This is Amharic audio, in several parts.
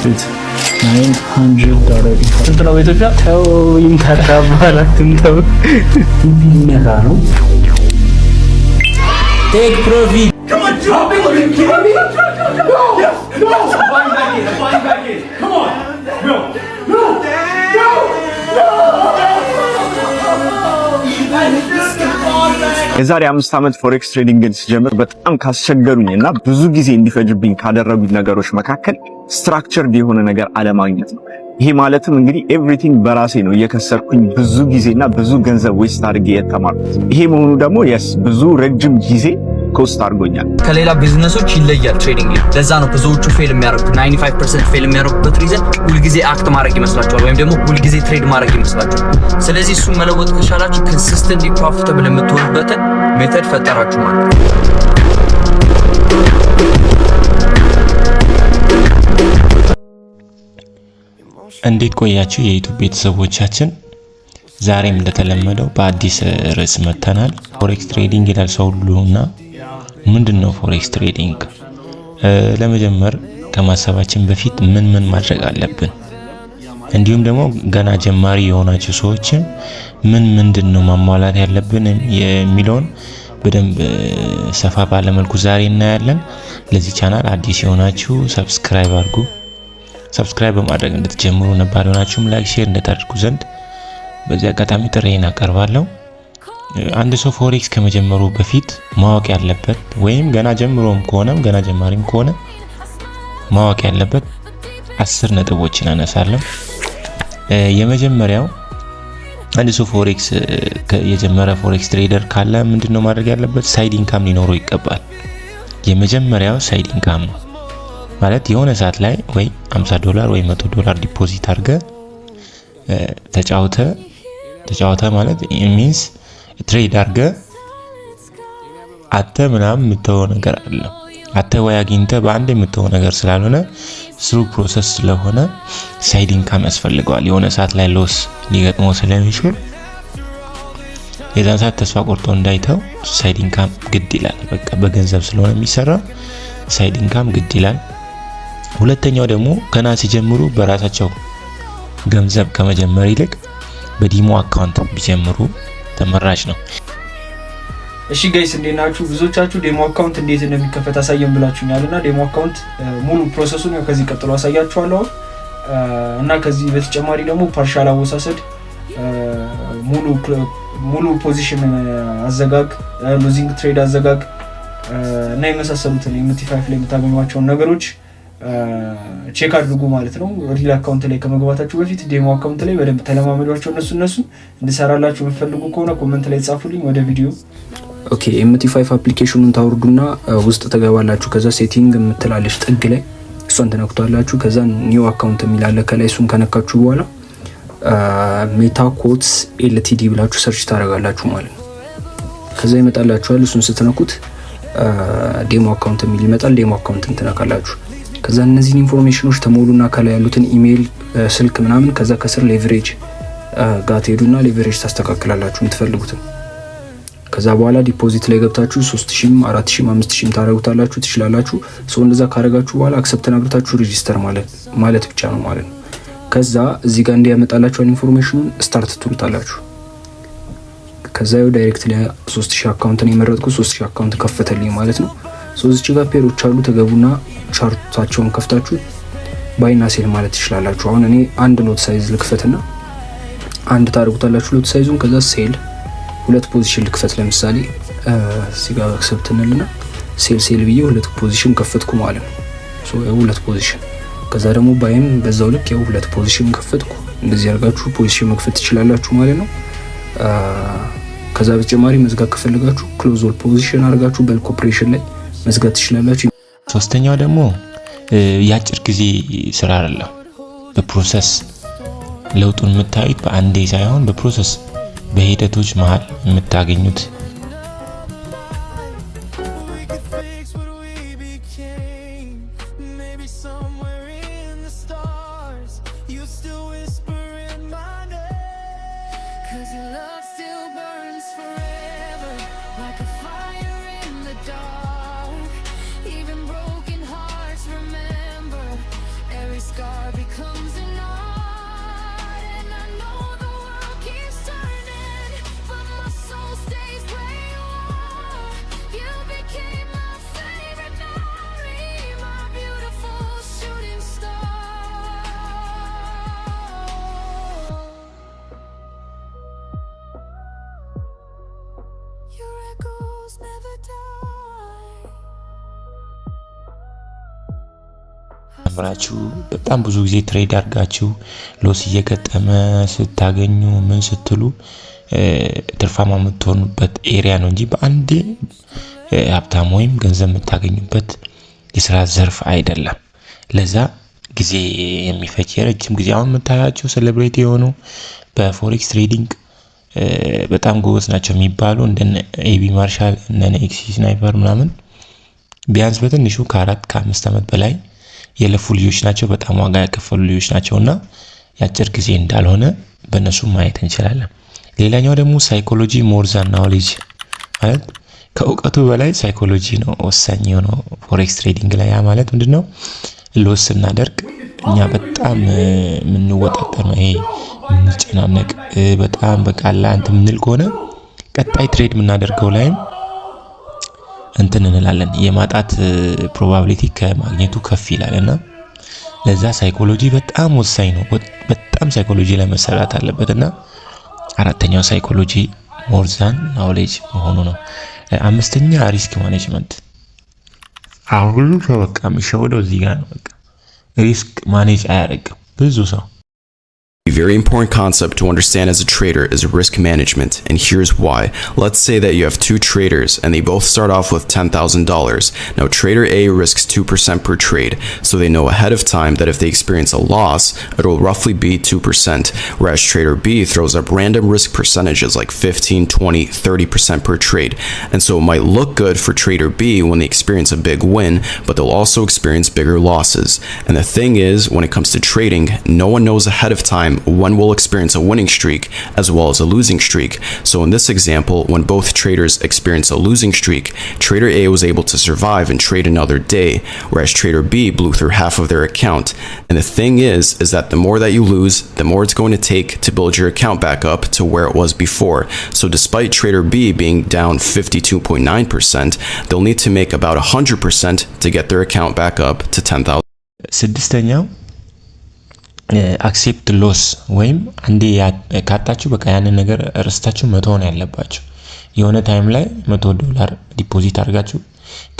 it $900 ስንት ነው በኢትዮጵያ? ተው ይንካታባላትም ተው የሚነካ ነው። Take profit. Come on, drop it. Are you kidding me? No. Flying back in. Come on. No. የዛሬ 5 ዓመት ፎሬክስ ትሬዲንግን ሲጀምር በጣም ካስቸገሩኝና ብዙ ጊዜ እንዲፈጅብኝ ካደረጉኝ ነገሮች መካከል ስትራክቸርድ የሆነ ነገር አለማግኘት ነው። ይሄ ማለትም እንግዲህ ኤቭሪቲንግ በራሴ ነው እየከሰርኩኝ ብዙ ጊዜና ብዙ ገንዘብ ዌስት አድርጌ የተማርኩት። ይሄ መሆኑ ደግሞ ብዙ ረጅም ጊዜ ኮስት አድርጎኛል። ከሌላ ቢዝነሶች ይለያል ትሬዲንግ። ለዛ ነው ብዙዎቹ ፌል የሚያደርጉት። 95% ፌል የሚያደርጉበት ሪዝን ሁልጊዜ አክት ማድረግ ይመስላችኋል ወይም ደግሞ ሁልጊዜ ትሬድ ማድረግ ይመስላችኋል። ስለዚህ እሱን መለወጥ ከቻላችሁ ኮንሲስተንትሊ ፕሮፊታብል የምትሆኑበትን ሜተድ ፈጠራችሁ ማለት ነው። እንዴት ቆያችሁ የዩቲዩብ ቤተሰቦቻችን? ዛሬም እንደተለመደው በአዲስ ርዕስ መተናል። ፎሬክስ ትሬዲንግ ይላል ሰው ሁሉና ምንድነው ፎሬክስ ትሬዲንግ? ለመጀመር ከማሰባችን በፊት ምን ማድረግ አለብን፣ እንዲሁም ደግሞ ገና ጀማሪ የሆናችሁ ሰዎች ምንድነው ማሟላት ያለብን የሚለውን በደንብ ሰፋ ባለ መልኩ ዛሬ እናያለን። ለዚህ ቻናል አዲስ የሆናችሁ ሰብስክራይብ አድርጉ። ሰብስክራይብ በማድረግ እንድትጀምሩ፣ ነባር የሆናችሁም ላይክ ሼር እንድታደርጉ ዘንድ በዚህ አጋጣሚ ጥሬን አቀርባለሁ። አንድ ሰው ፎሬክስ ከመጀመሩ በፊት ማወቅ ያለበት ወይም ገና ጀምሮም ከሆነም ገና ጀማሪም ከሆነ ማወቅ ያለበት 10 ነጥቦችን አነሳለሁ። የመጀመሪያው አንድ ሰው ፎሬክስ የጀመረ ፎሬክስ ትሬደር ካለ ምንድነው ማድረግ ያለበት? ሳይድ ኢንካም ሊኖረው ይገባል። የመጀመሪያው ሳይድ ኢንካም ነው ማለት የሆነ ሰዓት ላይ ወይ $50 ወይ $100 ዲፖዚት አድርገ ተጫውተ ማለት ሚንስ ትሬድ አድርገ አተ ምናምን የምትተው ነገር አለ። አተ ወይ አግኝተ በአንድ የምትተው ነገር ስላልሆነ ስሩ ፕሮሰስ ስለሆነ ሳይድ ኢንካም ያስፈልገዋል። የሆነ ሰዓት ላይ ሎስ ሊገጥመው ስለሚችል የዛን ሰዓት ተስፋ ቆርጦ እንዳይተው ሳይድ ኢንካም ግድ ይላል። በቃ በገንዘብ ስለሆነ የሚሰራ ሳይድ ኢንካም ግድ ይላል። ሁለተኛው ደግሞ ገና ሲጀምሩ በራሳቸው ገንዘብ ከመጀመር ይልቅ በዲሞ አካውንት ቢጀምሩ ተመራጭ ነው። እሺ ጋይስ እንዴት ናችሁ? ብዙዎቻችሁ ዴሞ አካውንት እንዴት እንደሚከፈት አሳየን ብላችሁኛልና ዴሞ አካውንት ሙሉ ፕሮሰሱን ያው ከዚህ ቀጥሎ አሳያችኋለሁ እና ከዚህ በተጨማሪ ደግሞ ፓርሻል አወሳሰድ፣ ሙሉ ፖዚሽን አዘጋግ፣ ሉዚንግ ትሬድ አዘጋግ እና የመሳሰሉትን MT5 ላይ የምታገኟቸውን ነገሮች ቼክ አድርጉ ማለት ነው። ሪል አካውንት ላይ ከመግባታችሁ በፊት ዴሞ አካውንት ላይ በደንብ ተለማመዷቸው። እነሱ እንድሰራላችሁ የምትፈልጉ ከሆነ ኮሜንት ላይ ጻፉልኝ። ወደ ቪዲዮ ኦኬ። MT5 አፕሊኬሽኑን ታወርዱና ውስጥ ተገባላችሁ። ከዛ ሴቲንግ የምትላለች ጥግ ላይ እሷን ተነክቷላችሁ። ከዛ ኒው አካውንት የሚላለ ከላይ እሱን ከነካችሁ በኋላ ሜታኮትስ LTD ብላችሁ ሰርች ታደርጋላችሁ ማለት ነው። ከዛ ይመጣላችኋል። እሱን ስትነኩት ዴሞ አካውንት የሚል ይመጣል። ዴሞ አካውንትን ትነካላችሁ። ከዛ እነዚህን ኢንፎርሜሽኖች ተሞሉና ከላይ ያሉትን ኢሜል፣ ስልክ ምናምን ከዛ ከስር ሌቨሬጅ ጋር ትሄዱና ሌቨሬጅ ታስተካክላላችሁ የምትፈልጉትን። ከዛ በኋላ ዲፖዚት ላይ ገብታችሁ 3000፣ 4000፣ 5000 ታረጉታላችሁ ትችላላችሁ። ሰው እንደዛ ካረጋችሁ በኋላ አክሰፕት ናብታችሁ ሬጂስተር ማለት ብቻ ነው ማለት ነው። ከዛ እዚህ ጋር እንዲያመጣላችሁ ኢንፎርሜሽኑን ስታርት ትሉታላችሁ። ከዛ ያው ዳይሬክትሊ 3000 አካውንትን የመረጥኩ 3000 አካውንት ከፈተልኝ ማለት ነው። እዚህ ጋር ፔሮች አሉ። ተገቡና ቻርታቸውን ከፍታችሁ ባይና ሴል ማለት ትችላላችሁ። አሁን እኔ አንድ ሎት ሳይዝ ልክፈትና አንድ ታርጉታላችሁ ሎት ሳይዙን። ከዛ ሴል 2 ፖዚሽን ልክፈት። ለምሳሌ እዚህ ጋር አክሰፕት እንልና ሴል ብዬ 2 ፖዚሽን ከፈትኩ ማለት ነው። ሶ 2 ፖዚሽን። ከዛ ደግሞ ባይም በዛው ልክ 2 ፖዚሽን ከፈትኩ። እንደዚህ አድርጋችሁ ፖዚሽን መክፈት ትችላላችሁ ማለት ነው። ከዛ በተጨማሪ መዝጋት ከፈለጋችሁ ክሎዝ ኦል ፖዚሽን አድርጋችሁ በልክ ኦፕሬሽን ላይ መዝጋት ትችላላችሁ። ሶስተኛው ደግሞ የአጭር ጊዜ ስራ አይደለም። በፕሮሰስ ለውጡን የምታዩት በአንዴ ሳይሆን በፕሮሰስ በሂደቶች መሃል የምታገኙት scar ጀምራችሁ በጣም ብዙ ጊዜ ትሬድ አድርጋችሁ ሎስ እየገጠመ ስታገኙ ምን ስትሉ ትርፋማ የምትሆኑበት ኤሪያ ነው እንጂ በአንዴ ሀብታም ወይም ገንዘብ የምታገኙበት የስራ ዘርፍ አይደለም። ለዛ ጊዜ የሚፈጅ የረጅም ጊዜ አሁን የምታያቸው ሴሌብሪቲ የሆኑ በፎሬክስ ትሬዲንግ በጣም ጎበዝ ናቸው የሚባሉ እንደነ ኤቢ ማርሻል እንደነ ኤክሲ ስናይፐር ምናምን ቢያንስ በትንሹ ከ4-5 ዓመት በላይ የለፉ ልጆች ናቸው። በጣም ዋጋ ያከፈሉ ልጆች ናቸውና ያጭር ጊዜ እንዳልሆነ በእነሱ ማየት እንችላለን። ሌላኛው ደግሞ ሳይኮሎጂ ሞር ዛን ናውሌጅ ማለት ከእውቀቱ በላይ ሳይኮሎጂ ነው ወሳኝ የሆነው ፎሬክስ ትሬዲንግ ላይ። ያ ማለት ምንድነው? ሎስ ስናደርግ እኛ በጣም የምንወጣጠር ነው። ይሄ የምንጨናነቅ በጣም በቃላ እንትን ምንል ከሆነ ቀጣይ ትሬድ የምናደርገው ላይም እንትን እንላለን። የማጣት ፕሮባቢሊቲ ከማግኘቱ ከፍ ይላልና ለዛ ሳይኮሎጂ በጣም ወሳኝ ነው። በጣም ሳይኮሎጂ ላይ መሰራት አለበትና አራተኛው ሳይኮሎጂ ሞር ዛን ናውሌጅ መሆኑ ነው። አምስተኛ ሪስክ ማኔጅመንት። አሁን ሰው በቃ የሚሸወደው እዚህ ጋር ነው። በቃ ሪስክ ማኔጅ አያደርግም ብዙ ሰው። A very important concept to understand as a trader is risk management, and here's why. Let's say that you have two traders and they both start off with $10,000. Now trader A risks 2% per trade, so they know ahead of time that if they experience a loss, it will roughly be 2%, whereas trader B throws up random risk percentages like 15, 20, 30% per trade. And so it might look good for trader B when they experience a big win, but they'll also experience bigger losses. And the thing is, when it comes to trading, no one knows ahead of time when we'll experience a winning streak as well as a losing streak. So in this example, when both traders experience a losing streak, trader A was able to survive and trade another day, whereas trader B blew through half of their account. And the thing is that the more that you lose, the more it's going to take to build your account back up to where it was before. So despite trader B being down 52.9%, they'll need to make about 100% to get their account back up to 10,000. ስድስተኛው አክሴፕት ሎስ ወይም አንዴ ካጣችሁ በቃ ያንን ነገር ረስታችሁ መተው ነው ያለባችሁ። የሆነ ታይም ላይ $100 ዲፖዚት አድርጋችሁ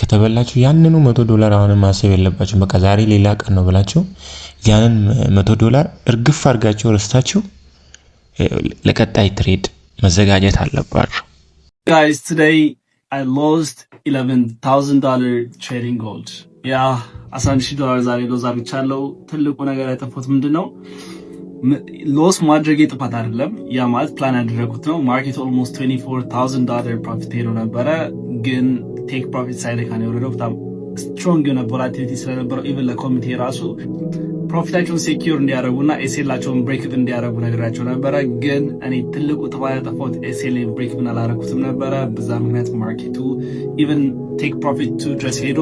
ከተበላችሁ ያንኑ $100 አሁን ማሰብ የለባችሁ። በቃ ዛሬ ሌላ ቀን ነው ብላችሁ ያንን $100 እርግፍ አድርጋችሁ ረስታችሁ ለቀጣይ ትሬድ መዘጋጀት አለባችሁ። Guys, today I lost $11,000 trading gold. $11,000 ዛሬ ሎስ አድርቻለሁ። ትልቁ ነገር ያጠፋሁት ምንድነው? ሎስ ማድረግ ጥፋት አይደለም። ያ ማለት ፕላን ያደረኩት ነው። ማርኬት ኦልሞስት $24,000 ፕሮፊት ሄዶ ነበረ፣ ግን ቴክ ፕሮፊት ሳይድ ካን የወረደው በጣም ስትሮንግ የሆነ ቮላቲሊቲ ስለነበረው ኢቭን ለኮሚቴ ራሱ ፕሮፊታቸውን ሴኪዩር እንዲያደርጉና ኤስኤላቸውን ብሬክ ኢቭን እንዲያደርጉ ነገራቸው ነበረ። ግን እኔ ትልቁ ጥፋት ያጠፋሁት ኤስኤል ብሬክ ኢቭን አላደረኩትም ነበረ። በዛ ምክንያት ማርኬቱ ኢቭን ቴክ ፕሮፊት ቱ ድረስ ሄዶ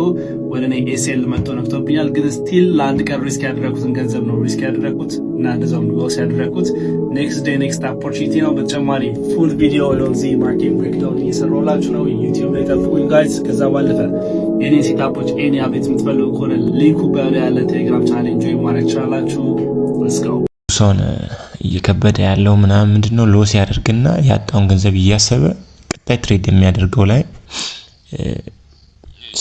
ወደ እኔ ኤስኤል መጥቶ ነክቶብኛል። ግን ስቲል ለአንድ ቀን ሪስክ ያደረኩትን ገንዘብ ነው ሪስክ ያደረኩት እና እንደዛውም ሎስ ያደረኩት። ኔክስት ዴይ ኔክስት ኦፖርቹኒቲ ነው። በተጨማሪ ፉል ቪዲዮ ለዚህ ማርኬት ብሬክዳውን እየሰራሁላችሁ ነው። ዩቲዩብ ላይ ጠብቁኝ ጋይስ። ከዛ ባለፈ ኤኒ ሴታፖች ኤኒ አቤት የምትፈልጉ ከሆነ ሊንኩ በላይ ያለ ቴሌግራም ቻናል ጆይን ማድረግ ትችላላችሁ። ሌትስ ጎ። ሶን እየከበደ ያለው ምናምን ምንድነው ሎስ ያደርግና ያጣውን ገንዘብ እያሰበ ቀጣይ ትሬድ የሚያደርገው ላይ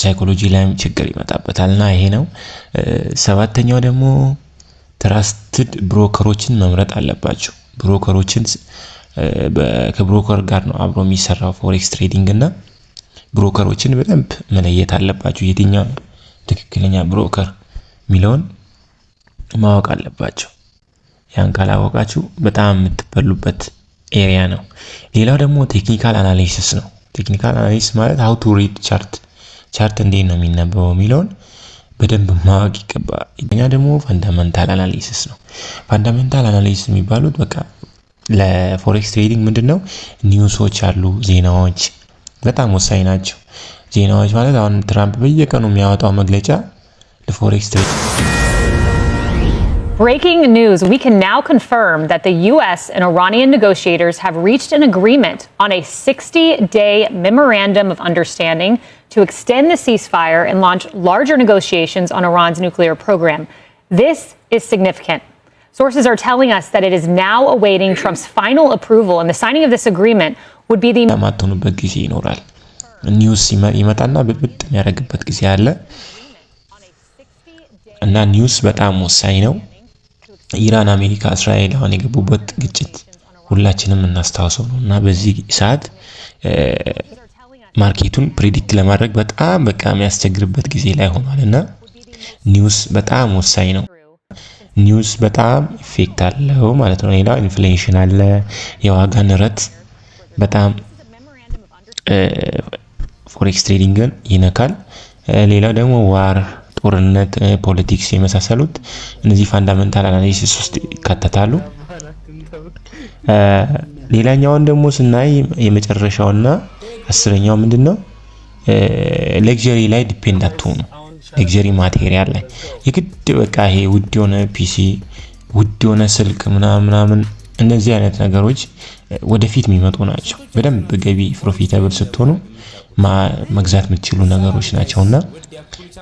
ሳይኮሎጂ ላይም ችግር ይመጣበታልና ይሄ ነው። ሰባተኛው ደግሞ ትራስትድ ብሮከሮችን መምረጥ አለባችሁ። ብሮከሮችን ከብሮከር ጋር ነው አብሮ የሚሰራው ፎሬክስ ትሬዲንግ እና ብሮከሮችን በደንብ መለየት አለባችሁ። የትኛው ትክክለኛ ብሮከር የሚለውን ማወቅ አለባችሁ። ያን ካላወቃችሁ በጣም የምትበሉበት ኤሪያ ነው። ሌላው ደግሞ ቴክኒካል አናሊሲስ ነው። ቴክኒካል አናሊሲስ ማለት how to read ቻርት እንዴት ነው የሚነበበው የሚለውን በደንብ ማወቅ ይገባል። እኛ ደግሞ ፋንዳሜንታል አናሊሲስ ነው። ፋንዳሜንታል አናሊሲስ የሚባሉት በቃ ለፎሬክስ ትሬዲንግ ምንድነው ኒውሶች አሉ፣ ዜናዎች በጣም ወሳኝ ናቸው። ዜናዎች ማለት አሁን ትራምፕ በየቀኑ የሚያወጣው መግለጫ ለፎሬክስ ትሬዲንግ Breaking news, we can now confirm that the U.S. and Iranian negotiators have reached an agreement on a 60-day memorandum of understanding to extend the ceasefire and launch larger negotiations on Iran's nuclear program. This is significant. Sources are telling us that it is now awaiting Trump's final approval, and the signing of this agreement would be the ማተኑበት ጊዜ ይኖራል። ኒውስ ይመጣና በብጥ የሚያደርግበት ጊዜ አለ። እና ኒውስ በጣም ወሳኝ ነው። ኢራን፣ አሜሪካ፣ እስራኤል አሁን የገቡበት ግጭት ሁላችንም እናስታውሰው ነው እና በዚህ ሰዓት ማርኬቱን ፕሬዲክት ለማድረግ በጣም በቃ የሚያስቸግርበት ጊዜ ላይ ሆኗል እና ኒውስ በጣም ወሳኝ ነው። ኒውስ በጣም ኢፌክት አለው ማለት ነው። ሌላ ኢንፍሌሽን አለ፣ የዋጋ ንረት በጣም ፎሬክስ ትሬዲንግን ይነካል። ሌላው ደግሞ ዋር፣ ጦርነት፣ ፖለቲክስ የመሳሰሉት እነዚህ ፋንዳሜንታል አናሊሲስ ውስጥ ይካተታሉ። ሌላኛውን ደግሞ ስናይ የመጨረሻውና 10ኛው ምንድነው? ሌክዠሪ ላይ ዲፔንድ አትሆኑ። ሌክዠሪ ማቴሪያል ላይ የግድ በቃ ይሄ ውድ የሆነ ፒሲ፣ ውድ የሆነ ስልክ ምናምን እነዚህ አይነት ነገሮች ወደፊት የሚመጡ ናቸው። በደንብ ገቢ ፕሮፊታብል ስትሆኑ መግዛት የምትችሉ ነገሮች ናቸውና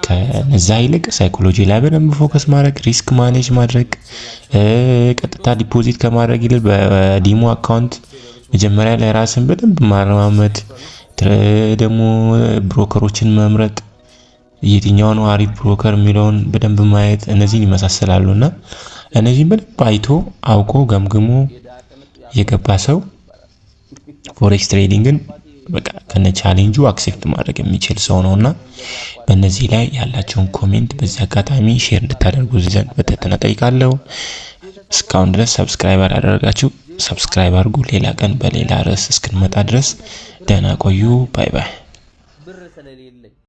ከነዛ ይልቅ ሳይኮሎጂ ላይ በደንብ ፎከስ ማድረግ፣ ሪስክ ማኔጅ ማድረግ፣ ቀጥታ ዲፖዚት ከማድረግ ይልቅ በዲሞ አካውንት መጀመሪያ ላይ ራስን በደንብ ማረማመድ፣ ደግሞ ብሮከሮችን መምረጥ፣ የትኛው ነው አሪፍ ብሮከር የሚለውን በደንብ ማየት፣ እነዚህን ይመሳሰላሉና እነዚህን በደንብ አይቶ አውቆ ገምግሞ የገባ ሰው ፎሬክስ ትሬዲንግን በቃ ከነ ቻሌንጁ አክሴፕት ማድረግ የሚችል ሰው ነውና በእነዚህ ላይ ያላችሁን ኮሜንት በዚህ አጋጣሚ ሼር እንድታደርጉ ዘንድ በትህትና ጠይቃለሁ። እስካሁን ድረስ ሰብስክራይብ አላደረጋችሁ ሰብስክራይብ አድርጉ። ሌላ ቀን በሌላ ርዕስ እስክንመጣ ድረስ ደህና ቆዩ። ባይ ባይ።